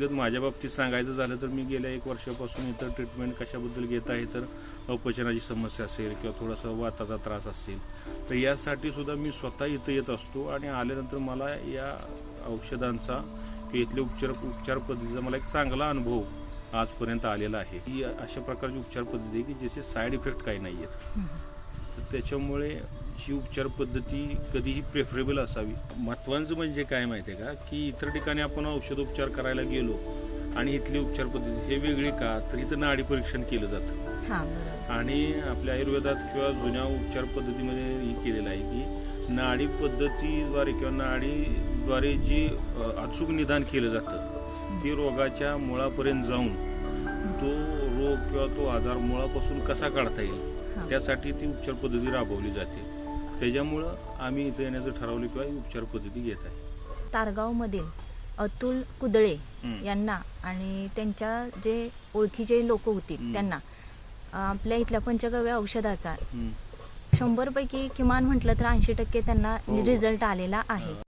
माझ्या बाबतीत सांगायचं झालं तर मी गेल्या 1 वर्षापासून इतर ट्रीटमेंट कशाबद्दल घेत आहे तर अपचनाची समस्या असेल किंवा थोडासा वाताचा त्रास असेल तर यासाठी सुद्धा मी स्वतः इथं येत असतो आणि आल्यानंतर मला या औषधांचा किंवा इथल्या उपचार पद्धतीचा मला एक चांगला अनुभव आजपर्यंत आलेला आहे. ही अशा प्रकारची उपचार पद्धती आहे की ज्याचे साईड इफेक्ट काही नाही आहेत. तर त्याच्यामुळे ही उपचार पद्धती कधीही प्रेफरेबल असावी. महत्त्वाचं म्हणजे काय माहिती आहे का की इतर ठिकाणी आपण औषधोपचार करायला गेलो आणि इथली उपचार पद्धती हे वेगळी का तर इथं नाडी परीक्षण केलं जातं आणि आपल्या आयुर्वेदात किंवा जुन्या उपचार पद्धतीमध्ये हे केलेलं आहे की नाडी पद्धतीद्वारे किंवा नाडीद्वारे जी अचूक निदान केलं जातं ते रोगाच्या मुळापर्यंत जाऊन तो रोग किंवा तो आजार मुळापासून कसा काढता येईल त्यासाठी ती उपचार पद्धती राबवली जाते. त्याच्यामुळं आम्ही इथे येण्याचं ठरवलं किंवा उपचार पद्धती घेत आहे. तारगावमधील अतुल कुदळे यांना आणि त्यांच्या जे ओळखीचे लोक होते त्यांना आपल्या इथल्या पंचगव्य औषधाचा 100 पैकी किमान म्हटलं तर 80% त्यांना रिझल्ट आलेला आहे.